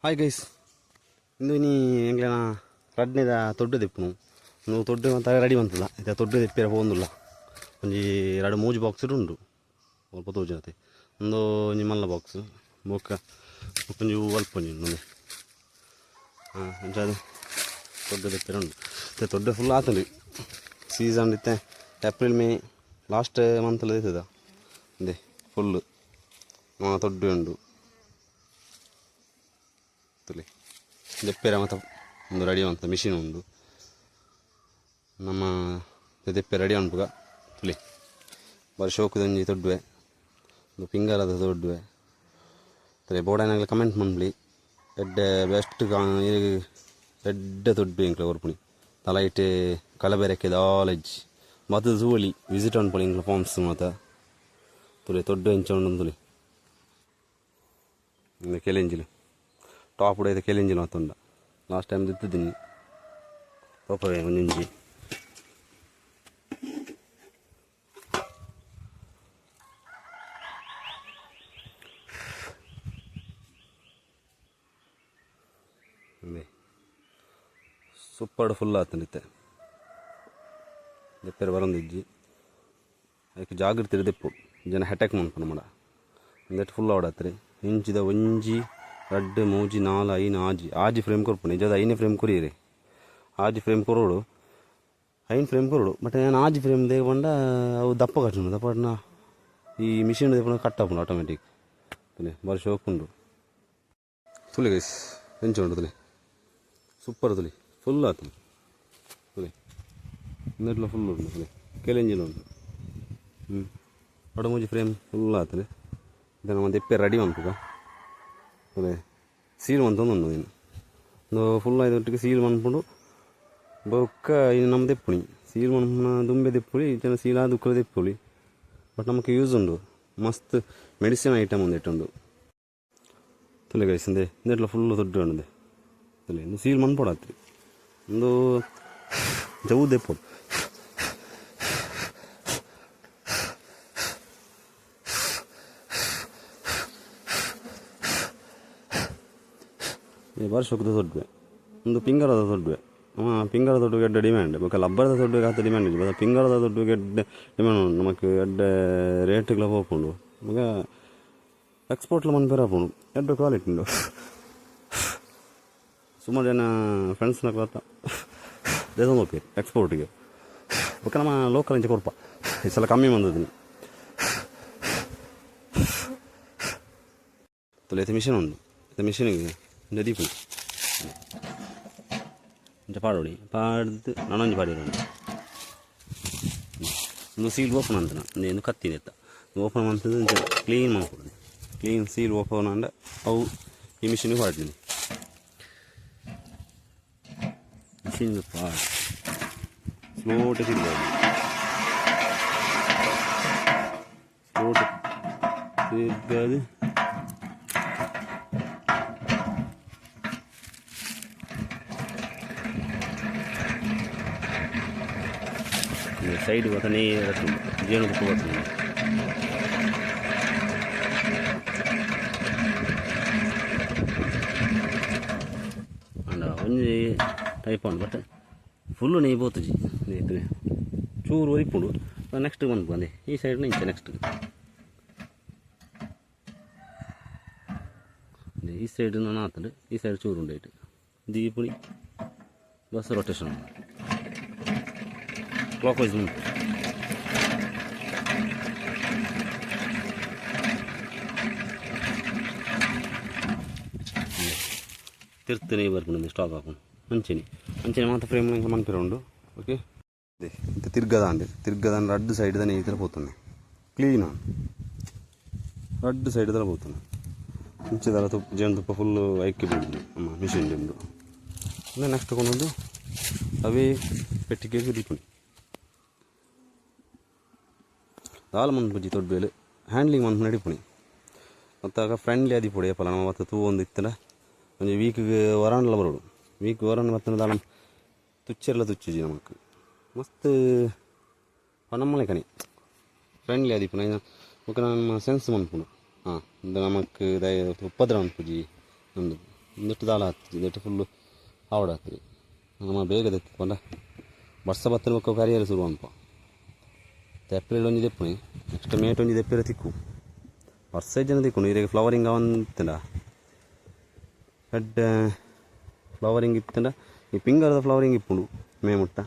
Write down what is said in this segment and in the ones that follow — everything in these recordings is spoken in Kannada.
ಹಾಯ್ ಗೈಸ್, ಇಂದು ನೀ ಎಂಗ್ಲೇನ ರಡ್ನೆದ ತೊಡ್ಡು ತೆಪ್ಪುನು ನೀವು ತೊಡ್ಡು ಅಂತ ರೆಡಿ ಬಂತಲ್ಲ ಇದು ತೊಡ್ಡು ತೆಪ್ಪಿರ ಹೋಗುದಿಲ್ಲ ಒಂಜಿ 2-3 ಬಾಕ್ಸ್ ಉಂಡು ಸ್ವಲ್ಪ ತೋಜನತೆ ಒಂದು ನಿಮ್ಮಲ್ಲ ಬಾಕ್ಸ್ ಬೊಕ್ಕ ಒಂಜಿ ಅಲ್ಪ ಒಂಜಿ ಉಂಡು ಅದು ತೊಡ್ಡು ತೆಪ್ಪಿರ ಉಂಡು ಮತ್ತೆ ತೊಡ್ಡು ಫುಲ್ ಆತಂಡಿ ಸೀಸನ್ ಇತ್ತೆ ಏಪ್ರಿಲ್ ಮೇ ಲಾಸ್ಟ್ ಮಂತಲ್ಲಿ ಇರ್ತದ ಅದೇ ಫುಲ್ಲು ತೊಡ್ಡು ಉಂಡು ತುಲಿ ದೆಪ್ಪೆರ ಮತ್ತು ಒಂದು ರೆಡಿ ಅಂತ ಮಿಷಿನ್ ಉಂಡು ನಮ್ಮ ದೆಪ್ಪೆ ರೆಡಿ ಅನ್ಪುಗ ತುಲಿ ಬಾರಿ ಶೋಕುದಂಜಿ ತೊಡ್ಡುವೆ ಒಂದು ಪಿಂಗರದ ತೊಡ್ಡುವೆ ತಲೆ ಬೋರ್ಡನಾಗಲಿ ಕಮೆಂಟ್ ಮಾಡ್ಲಿ ಎಡ್ಡೆ ಬೆಸ್ಟ್ ಎಡ್ಡೆ ತೊಡ್ಡು ಇಂಕ್ಲ ಕೊರ್ಪುಣಿ ತಲೈಟ್ ಕಲಬೆರಕ್ಕೆ ದಾಲೆಜ್ ಮತ್ತು ಜೂಲಿ ವಿಸಿಟ್ ಅನ್ಪಣಿ ಇಂಕ್ಲ ಫಾರ್ಮ್ಸ್ ಮಾತ ತುಲಿ ತೊಡ್ಡು ಹೆಂಚ ಉಂಡು ತುಲಿ ಕೆಲೆಂಜಿಲು ಟಾಪ್ ಉಡೈತೆ ಕೆಲೆಂಜಿಲು ಮತ್ತೊಂಡ ಲಾಸ್ಟ್ ಟೈಮ್ ದಿತ್ತಿದ್ದೀನಿ ಪಾಪವೇ ಒಂದಿಂಜಿ ಸೂಪರ್ ಫುಲ್ ಆತಂಡಿತ್ತೆ ದೆಪ್ಪೆರ ಬರೊಂದಿಜ್ಜಿ ಅದಕ್ಕೆ ಜಾಗೃತಿ ದೆಪ್ಪು ಜನ ಅಟ್ಯಾಕ್ ಮಾಡ್ಕೊಂಡು ಮಾಡ ಅಂದಟ್ಟು ಫುಲ್ ಆಡತ್ರಿ ಇಂಚಿದ ಒಂಜಿ 2 3 4 5 ಆಜಿ ಫ್ರೇಮ್ ಕೊರ್ಪುಣಿ ನಿಜದ 5 ಫ್ರೇಮ್ ಕೊರಿಯಿರಿ ಆಜಿ ಫ್ರೇಮ್ ಕೊರೋಡು 5 ಫ್ರೇಮ್ ಕೊರೋಡು ಬಟ್ ನಾನು ಆಜಿ ಫ್ರೇಮ್ ದೇಗೊಂಡ ಅವು ದಪ್ಪ ಕಟ್ಟುಂಡು ದಪ್ಪನ ಈ ಮಿಷಿನ್ ದೇಪನ ಕಟ್ ಆಪುಂಡು ಆಟೋಮೆಟಿಕ್ ತುಲೆ ಬಾರಿ ಶೋಕುಂಡು ತುಲಿ ಗೈಸ್ ಎಂಚ ಉಂಡು ತುಲಿ ಸೂಪರ್ ತುಲಿ ಫುಲ್ ಆತು ತುಲಿ ಇನ್ನೆಟ್ಲ ಫುಲ್ ಉಂಡು ತುಲಿ ಕೆಲೆಂಜಿನ ಉಂಟು ಮೂಜಿ ಫ್ರೇಮ್ ಫುಲ್ ಆತದೆ ಇದು ನಮ್ಮ ದೆಪ್ಪೆ ರೆಡಿ ಉಂಟು ಅದೇ ಸೀಲ್ ಮಂತೊಂದು ನೀನು ಒಂದು ಫುಲ್ ಒಟ್ಟಿಗೆ ಸೀಲ್ ಮನ್ಪುಂಡು ಬೊಕ್ಕ ಇದು ನಮ್ಮ ದೆಪ್ಪುಣಿ ಸೀಲ್ ಮನ್ಪುನ ದುಂಬೆ ದೆಪ್ಪುಳಿ ಜನ ಸೀಲ ದುಕ್ಕಲ ದೆಪ್ಪುಳಿ ಬಟ್ ನಮಗೆ ಯೂಸ್ ಉಂಡು ಮಸ್ತ್ ಮೆಡಿಸಿನ್ ಐಟಮ್ ಒಂದು ಇಟ್ಟುಂಡು ತುಲೆ ಗೈಸಂದೆ ಇಂದೆಟ್ಲ ಫುಲ್ಲು ದೊಡ್ಡ ಉಂಡೆ ತುಲೆ ಒಂದು ಸೀಲ್ ಮನ್ಪೊಡತ್ರಿ ಒಂದು ಜವು ದೆಪ್ಪುಡು ಬಾರಿ ಶೋಕದ ದೊಡ್ಡವೆ ಒಂದು ಪಿಂಗರದ ದೊಡ್ಡವೆ ಪಿಂಗರದ ದೊಡ್ಡಗೆ ಎಡ್ಡೆ ಡಿಮ್ಯಾಂಡ್ ಬೇಕಾ ಲಬ್ಬರದ ದೊಡ್ಡಗೆ ಹತ್ತು ಡಿಮ್ಯಾಂಡ್ ಇಲ್ಲ ಬಟ್ ಪಿಂಗರದ ದೊಡ್ಡಗೆ ಎಡ್ಡೆ ಡಿಮ್ಯಾಂಡ್ ಉಂಟು ನಮಗೆ ಎಡ್ಡೆ ರೇಟ್ಗಳ ಹೋಗ್ಕೊಂಡು ನಮಗೆ ಎಕ್ಸ್ಪೋರ್ಟ್ಲ ಮನ್ ಬೇರೆ ಹಾಕೊಂಡು ಎಡ್ಡೆ ಕ್ವಾಲಿಟಿ ಉಂಡು ಸುಮಾರು ಜನ ಫ್ರೆಂಡ್ಸ್ನ ಕೊತ್ತ ದೇಶ ಹೋಗ್ತೀವಿ ಎಕ್ಸ್ಪೋರ್ಟಿಗೆ ಬೇಕಾ ನಮ್ಮ ಲೋಕಲ್ ಇಂಚೆ ಕೊರಪ ಈ ಸಲ ಕಮ್ಮಿ ಬಂದಿದ್ದೀನಿ ತುಲೆ ಮಿಷಿನ್ ಉಂಟು ಮಿಷಿನಿಗೆ ದೀಪು ಇಂಚ ಪಾಡೋಡಿ ಪಾಡ್ದು ನಾನೊಂದು ಪಾಡಿರೋಣ ಒಂದು ಸೀಲ್ ಓಪನ್ ಅಂತ ಒಂದು ಕತ್ತಿದೆ ಎತ್ತ ಓಪನ್ ಮಾಡ್ತದೆ ಇಂಚ ಕ್ಲೀನ್ ಮಾಡ್ಕೊಡ್ತೀನಿ ಕ್ಲೀನ್ ಸೀಲ್ ಓಪನ್ ಅಂಡ ಅವು ಈ ಮಿಷಿನಿಗೆ ಹೊರಡ್ತೀನಿ ಮಿಷಿನ್ ಪಾಡ್ ಸ್ಲೋಟ್ ತಿರ್ಬೋದು ಸ್ಲೋಟ್ ತಿರ್ಗದು ಸೈಡ್ ಹೋದ ನೇರ ಜೇನು ತುಪ್ಪ ಬರ್ತದೆ ಅಂಡ ಒಂಜಿ ಟೈಪ್ ಉಂಡು ಬಟ್ ಫುಲ್ಲು ನೆಯ್ ಬೋತುಜಿ ನೇಯ್ತು ಚೂರು ಒರಿಪುಂಡು ನೆಕ್ಸ್ಟ್ ಬಂದು ಬಂದೆ ಈ ಸೈಡ್ನ ಇಂಚೆ ನೆಕ್ಸ್ಟ್ ಈ ಸೈಡ್ ನಾನು ಆತಂಡು ಈ ಸೈಡ್ ಚೂರು ಉಂಡು ಇಟ್ಟು ದೀಪುಣಿ ಬಸ್ ರೊಟೇಷನ್ ಕ್ಲಾಕ್ ವೈಸ್ ಉಂಟು ತಿರ್ತೀನಿ ಬರ್ಕೊಂಡು ಸ್ಟಾಕ್ ಹಾಕೊಂಡು ಅಂಚೆನೆ ಮಾತ್ರ ಫ್ರೇಮ್ ಮನ್ಪಿರ ಉಂಡು ಓಕೆ ಇಂತ ತಿರ್ಗದಾಂಡ್ ರಡ್ಡು ಸೈಡ್ ದಾನೆ ಈ ಥರ పోతున్నాయి ಕ್ಲೀನ್ ರಡ್ಡು ಸೈಡ್ ಥರ పోతున్నాయి ಇಂಚದಲ್ಲ ಜೇನುತುಪ್ಪ ಫುಲ್ಲು ಐಕ್ಕಿ ಬಿಡುದು ನಮ್ಮ ಮಿಷಿನ್ ಉಂಡು ನೆಕ್ಸ್ಟ್ ಕೊಂಡೊಂದು ಅವೇ ಪೆಟ್ಟಿಗೆ ದೀಪುಣಿ ದಾಲ್ ಮನ್ಪುಜಿ ತೊಡ್ಬೇಲು ಹ್ಯಾಂಡ್ಲಿಂಗ್ ಮನ್ಪು ನಡಿಪುಣಿ ಮತ್ತು ಫ್ರೆಂಡ್ಲಿ ಆದಿ ಪುಡಿ ಅಪ್ಪಲ್ಲ ನಮ್ಮ ಮತ್ತು ತೂ ಒಂದು ಇತ್ತಲ್ಲ ಒಂದು ವೀಕ್ಗೆ ವರಾಂಡ್ಲ ಬರೋಡು ವೀಕ್ ವರಾಂಡ್ ಮತ್ತು ದಾಳ ತುಚ್ಚೆಲ್ಲ ತುಚ್ಚುಜಿ ನಮಕ್ ಮಸ್ತ್ ನಮ್ಮನೆ ಕಣಿ ಫ್ರೆಂಡ್ಲಿ ಆದಿ ಪುಣ ನಮ್ಮ ಸೆನ್ಸ್ ಮನ್ಪುಣು ಇದು ನಮಕ್ ಉಪದ್ರ ಮನ್ಪುಜಿ ನಮ್ಮದು ನೆಟ್ಟು ದಾಳ ಆಗ್ತದೆ ನೆಟ್ಟು ಫುಲ್ಲು ಆವಡಾಗ್ತದೆ ನಮ್ಮ ಬೇಗ ತೆಕ್ಕೊಂಡ ವರ್ಷ ಬತ್ತನ ಮಕ್ಕ ಕರಿಯರು ಶುರು ಅನ್ಪ ಏಪ್ರಿಲ್ ಒಂಜಿ ತೆಪ್ಪುನಿ ನೆಕ್ಸ್ಟ್ ಮೇಟ್ ಒಂಜಿ ತೆಪ್ಪಿರ ತಿಕ್ಕು ವರ್ಷ ಜನ ತಿಕ್ಕು ಈಗ ಫ್ಲವರಿಂಗ್ ಅವಂತಂಡ ಹೆಡ್ ಫ್ಲವರಿಂಗ್ ಇತ್ತಂಡ ಈ ಪಿಂಗರದ ಫ್ಲವರಿಂಗ್ ಇಪ್ಪುಂಡು ಮೇ ಮುಟ್ಟ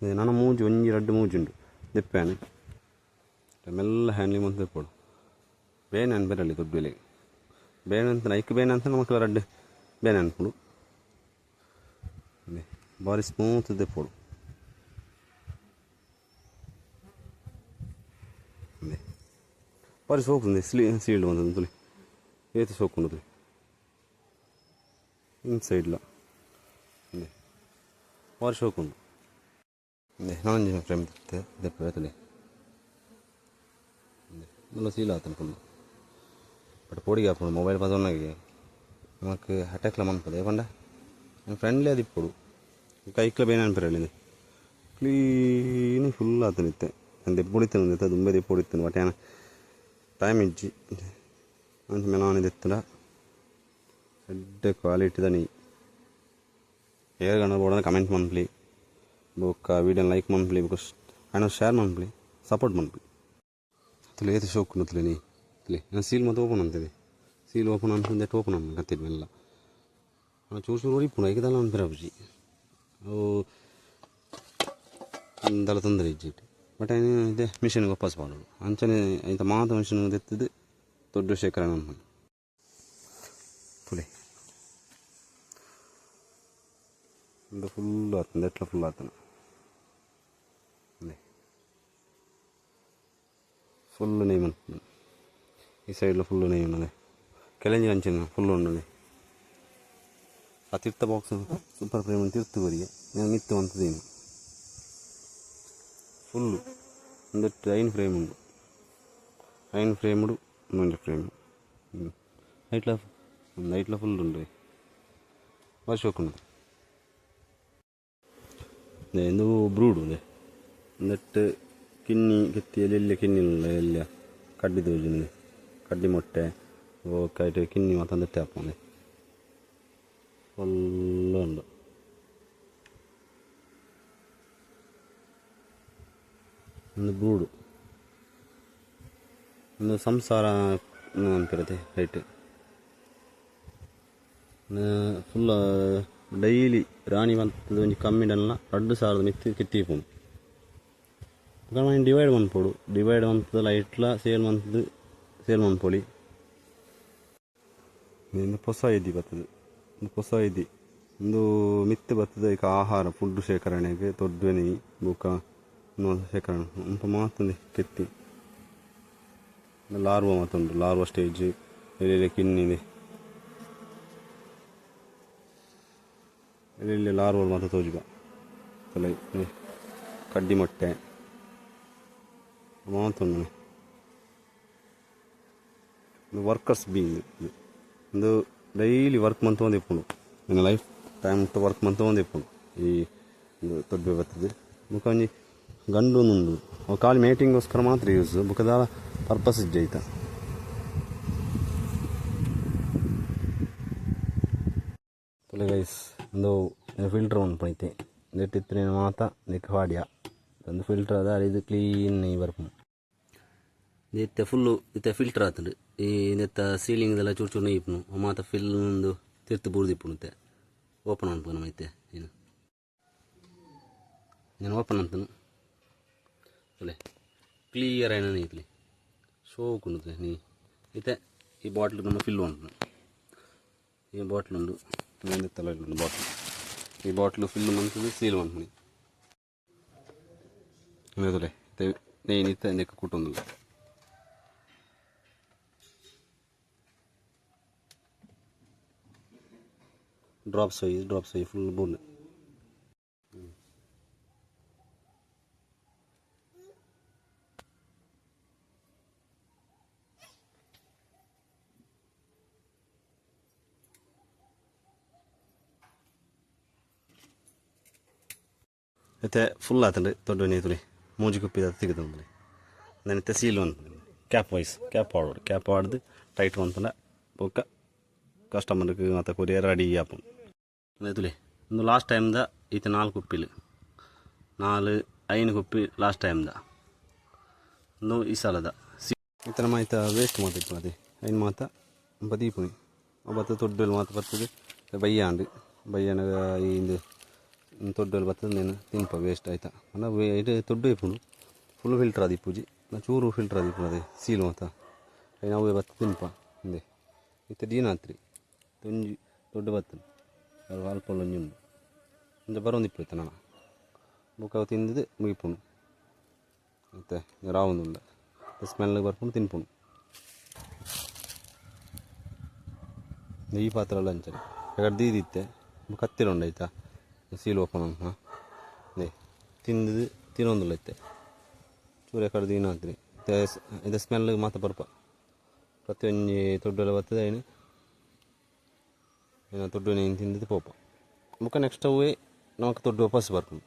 ನನ್ನ ಮೂಜಿ ಒಂಜಿ ರಡ್ಡು ಮೂಜುಂಡು ತೆಪ್ಪಾನೆ ಮೆಲ್ಲ ಹ್ಯಾಂಡ್ಲಿಂಗ್ ಅಂತ ತೆಪ್ಪೋಡು ಬೇನೆ ಅನ್ ಬರಲಿ ದೊಡ್ಡ ಬೆಲೆಗೆ ಬೇನೆ ಅಂತ ಐಕ್ ಬೇನೆ ಅಂತ ಮಕ್ಕಳ ರಡ್ಡು ಬೇನೆ ಅನ್ಪುಡು ಬಾರಿ ಸ್ಮೂತ್ ತೆಪ್ಪೋಡು ಬಾರಿ ಸೋಕುಂది సీల్డ్ ఉంటుంది ತುಳಿ ಏತು ಸೋಕುಂಡು ಇನ್ಸೈಡ್ಲ ಬಾರಿ ಸೋಕುಂಡು ನಾನು ಫ್ರೇಮ್ ದೆಪ್ಪೆ നല്ല സീലാകത്തನು ಫುಲ್ಲು ಬಟ್ ಪೋಡಿಗೆ ಹಾಕೊಂಡು ಮೊಬೈಲ್ ಪದವನ್ನಾಗಿ ನಮಗೆ ಅಟ್ಯಾಕ್ಲ ಮನ್ಪದೆ ಪಂಡ ನನ್ನ ಫ್ರೆಂಡ್ಲೇ ಅದು ಇಪ್ಪಡು ಕೈಕ್ಲ ಬೇನೆ ಅನ್ಪಿರಲಿದೆ ಕ್ಲೀನಿ ಫುಲ್ ಆತನಿತ್ತೆ ನಾನು ದೆಪ್ಪೊಡಿತಾನೆ ದುಂಬೆ ದೆಪ್ಪೊಡಿತಾನೆ ಬಟ್ ಏನ ಟೈಮ್ ಇಜ್ಜಿ ಅಂತ ಮೇಲೆ ಅವನಿದೆತ್ತಡ ಹೆಡ್ ಕ್ವಾಲಿಟಿ ದನಿ ಏರ್ಗಣ್ಣ ಬೋಡನ ಕಮೆಂಟ್ ಮನ್ಪ್ಲಿ ಬೊಕ್ಕ ವೀಡಿಯೋನ ಲೈಕ್ ಮನ್ಪ್ಲಿ ಬಿಕಾಸ್ ಆಯ್ನ ಶೇರ್ ಮನ್ಪ್ಲಿ ಸಪೋರ್ಟ್ ಮನ್ಪ್ಲಿ ತುಲೆ ಏತು ಶೋಕು ತುಲೆ ನೀ ತುಲೆ ನಾನು ಸೀಲ್ ಮತ್ತು ಓಪನ್ ಅಂತಿದೆ ಸೀಲ್ ಓಪನ್ ಅನ್ಕೊಂಡೆ ಓಪನ್ ಅನ್ನ ಕತ್ತಿದ್ಮೆಲ್ಲ ನಾನು ಚೂರು ಚೂರು ಹೊಡಿಪುಣ ಈಗದಲ್ಲ ಒಂದು ಬಿರಾಬುಜಿ ಅವು ಒಂದೆಲ್ಲ ತೊಂದರೆ ಇಜ್ಜಿಟ್ಟು ಬಟ್ ಇದೆ ಮಿಷಿನ್ಗೆ ವಾಪಸ್ ಮಾಡೋದು ಅಂಚನೆ ಇಂಥ ಮಾತು ಮಿಷಿನ್ಗೆ ತೆತ್ತಿದ್ದು ದೊಡ್ಡ ಶೇಖರಣೆ ಅನ್ಕೊಂಡು ತುಲೆ ಒಂದು ಫುಲ್ ಆತಂದು ಎಟ್ಲ ಫುಲ್ ಆತನ ಫುಲ್ നെയ്മ് ഉണ്ട് ഈ സൈഡിൽ ഫുള്ള് നെയ്മ് ഉണ്ട് കിളഞ്ഞ് കാണിച്ചു ഫുള്ള് ഉണ്ട് ആ തിർത്ത ബോക്സ് സൂപ്പർ ഫ്രെയിം തിർത്ത് വരിക ഞാൻ ഇത്ത് വന്നതേನು ಫುಲ್ಲು ಒಂದೆಟ್ಟು ಐನ್ ಫ್ರೇಮ್ ಉಂಡು ಐನ್ ಫ್ರೇಮ್ ಉಡು ಇನ್ನೊಂದು ಫ್ರೇಮ್ ನೈಟ್ಲ ಫುಲ್ ಉಂಡು ವರ್ಷ ಹೋಗ್ಕೊಂಡು ಎಂದು ಬ್ರೂಡ್ ಇದೆ ಒಂದೆಟ್ಟು ಕಿನ್ನಿ ಕೆತ್ತಿಯಲ್ಲಿ ಎಲ್ಲ ಕಿನ್ನಿಲ್ಲ ಎಲ್ಲ ಕಡ್ಡಿ ತೋಜಿನ ಕಡ್ಡಿ ಮೊಟ್ಟೆ ಓಕಾಯ್ತು ಕಿನ್ನಿ ಮತ್ತೊಂದೆಟ್ಟೆ ಹಾಕೊಂಡೆ ಫುಲ್ಲು ಉಂಡು ಒಂದು ಬ್ರೂಡು ಒಂದು ಸಂಸಾರ ಅನ್ಪಿರತ್ತೆ ಹೈಟ್ ಫುಲ್ ಡೈಲಿ ರಾಣಿ ಬಂತದ್ದು ಒಂಜಿ ಕಮ್ಮಿಡಲ್ಲ 2,000 ಮಿತ್ತಿ ಕಿತ್ತಿಪುಂಡು ಡಿವೈಡ್ ಮನ್ಪೋಡು ಡಿವೈಡ್ ಮಂತದ ಲೈಟ್ಲ ಸೇಲ್ ಮಂತದ್ದು ಸೇಲ್ ಮನ್ಪೊಲಿ ಇನ್ನು ಹೊಸ ಇದ್ದಿ ಬರ್ತದೆ ಒಂದು ಹೊಸ ಇದ್ದಿ ಒಂದು ಮಿತ್ತು ಬರ್ತದೆ ಈಗ ಆಹಾರ ಫುಡ್ ಶೇಖರಣೆಗೆ ದೊಡ್ಡ ಬೂಕ ಇನ್ನೊಂದು ಶೇಖರಣೆ ಒಂಪ ಮಾತಂದು ಕೆತ್ತಿ ಲಾರ್ವ ಮಾತುಂಟು ಲಾರ್ವ ಸ್ಟೇಜ್ ಎಲ್ಲೆಲ್ಲಿ ಕಿನ್ನಿದೆ ಎಲ್ಲೆಲ್ಲಿ ಲಾರ್ವಲ್ ಮಾತ್ರ ತೋಜಿಗ ತಲೆ ಕಡ್ಡಿ ಮೊಟ್ಟೆ ಮಾತುಂಡು ವರ್ಕರ್ಸ್ ಬೀಯಿಂಗ್ ಒಂದು ಡೈಲಿ ವರ್ಕ್ ಮಂತ್ ಒಂದು ಇಪ್ಪುಂಡು ನನ್ನ ಲೈಫ್ ಟೈಮ್ ವರ್ಕ್ ಮಂತ್ ಒಂದು ಇಪ್ಪುಂಡು ಈ ತೊಡ್ಬೆ ಬರ್ತದೆ ಮುಖ ಒಂಜಿ ಗಂಡು ಉಂಡು ಅವು ಖಾಲಿ ಮೇಟಿಂಗೋಸ್ಕರ ಮಾತ್ರ ಯೂಸ್ ಬುಕ್ಕದ ಪರ್ಪಸ್ ಇಜ್ಜೈತ ತಲೆ ಗೈಸ್ ಒಂದು ಫಿಲ್ಟರ್ ಉಂಟೈತೆ ನೆಟ್ಟಿತ್ತು ಮಾತ ನೆಕ್ ಹಾಡ್ಯ ಒಂದು ಫಿಲ್ಟರ್ ಅದ ಇದು ಕ್ಲೀನ್ ಬರ್ಪು ಇತ್ತೆ ಫುಲ್ಲು ಇತ್ತೆ ಫಿಲ್ಟರ್ ಆತಂಡು ಈ ನೆತ್ತ ಸೀಲಿಂಗ್ದೆಲ್ಲ ಚೂರು ಚೂರು ಇಪ್ಪುನು ಮಾತ ಫಿಲ್ ಒಂದು ತಿರ್ತು ಬೂರ್ದಿಪ್ಪುನುತ್ತೆ ಓಪನ್ ಅನ್ಪು ನಮ್ಮೈತೆ నేను ఓపెన్ అంతను అలే క్లియర్ అయినా నీట్లీ షోకుంటుంది నీ అయితే ఈ బాటిల్ ನಮ್ಮ ಫಿಲ್ ఉంటుంది ಈ ಬಾಟ್ಲ್ ಉಂಡು నేను ತಲೆಯಲ್ಲಿ ಬಾಟ್ಲ್ ಈ ಬಾಟ್ಲು ಫಿಲ್ ಮಂತದ್ದು ಸೀಲ್ ಮಾಡ್ತೀನಿ ಅದೇ నేను ಇತ್ತ ನೆಕ್ಕ ಕುಟ್ಟೊಂದಿಲ್ಲ ಡ್ರಾಪ್ಸ್ ಅಯ್ಯಿ ಫುಲ್ ಬೋನ್ అయితే ఫుల్ ಆತಂದ್ರೆ ದೊಡ್ಡ ನೀತುಲಿ ಮೂಜಿ ಕುಪ್ಪಿದ ತೆಗೆದಂದ್ರೆ ನನತ್ತೆ ಸೀಲ್ ಅಂತ ಕ್ಯಾಪ್ ವೈಸ್ ಕ್ಯಾಪ್ ಆಡೋದು ಕ್ಯಾಪ್ ಆಡ್ದು ಟೈಟ್ ಅಂತಂದ ಬೊಕ್ಕ ಕಸ್ಟಮರ್ಗೆ ಮತ್ತು ಕೊರಿಯರ್ ರೆಡಿ ಆಪುಂಡು ತುಲೆ ಒಂದು ಲಾಸ್ಟ್ ಟೈಮ್ದ ಈತ 4 ಕುಪ್ಪಿಲು 4-5 ಕುಪ್ಪಿ ಲಾಸ್ಟ್ ಟೈಮ್ದ ಒಂದು ಈ ಸಲದ ಈತನ ಮಾತ ವೇಸ್ಟ್ ಮಾತಿತ್ತು ಅದೇ ಐನು ಮಾತ ಬದೀಪುನಿ ಒಬ್ಬತ್ತು ತೊಡ್ಡಲ್ಲಿ ಮಾತು ಬರ್ತದೆ ಬಯ್ಯಾನ ಈ ತೊಡ್ಡಲ್ಲಿ ಬರ್ತದೆ నేను ತಿನ್ಪ ವೇಸ್ಟ್ ಆಯ್ತಾ ಅಲ್ಲ ಇದು ತೊಡ್ಡು ಇಪ್ಪುಂಡು ಫುಲ್ ಫಿಲ್ಟರ್ ಆದಿಪ್ಪುಜಿ ನಾ ಚೂರು ಫಿಲ್ಟರ್ ಆದಿಪ್ಪು ಅದೇ ಸೀಲು ಮಾತ ನಾವು ಬತ್ತ ತಿನ್ಪ ಹಿಂದೆ ಇತ್ತ ದೀನಾತ್ರಿ ತೊಂಜಿ ದೊಡ್ಡ ಬತ್ತನು ಅದು ಅಲ್ಪ ಒಂಜಿ ಉಂಡು ಒಂಜ ಬರೋಂದಿಪ್ಪು ಇತ್ತ ನಾನು ಬುಕ್ಕ ತಿಂದಿದ್ದು ಮುಗಿಪುಂಡು ಮತ್ತೆ ರಾವುಂದುಂಡ ಸ್ಮೆಲ್ಗೆ ಬರ್ಕೊಂಡು ತಿನ್ಪುಂಡು ಈ ಪಾತ್ರ ಎಲ್ಲ ಅಂಚನೆ ಯಾಕಡೆ ದೀದಿತ್ತೆ ಕತ್ತಿರ ಉಂಡಾಯ್ತಾ ಸೀಲು ಓಪನ್ ಹಾಂ ನೇ ತಿಂದಿದ್ದು ತಿನ್ನೊಂದಿಲ್ಲ ಐತೆ ಚೂರು ಯಾಕಡೆ ದೀನಾತ್ರಿ ಇದು ಸ್ಮೆಲ್ಗೆ ಮಾತ್ರ ಬರ್ಪ ಪ್ರತಿಯೊಂದು ತೊಡ್ಡೆಲ್ಲ ಬರ್ತದೆ ಏನು ತೊಡ್ಡು ನೀನು ತಿಂದಿದ್ದು ಪೋಪ ಮುಖ ನೆಕ್ಸ್ಟ್ ಅವೇ ನಮಗೆ ತೊಡ್ಡು ವಾಪಸ್ ಬರ್ಕೊಂಡು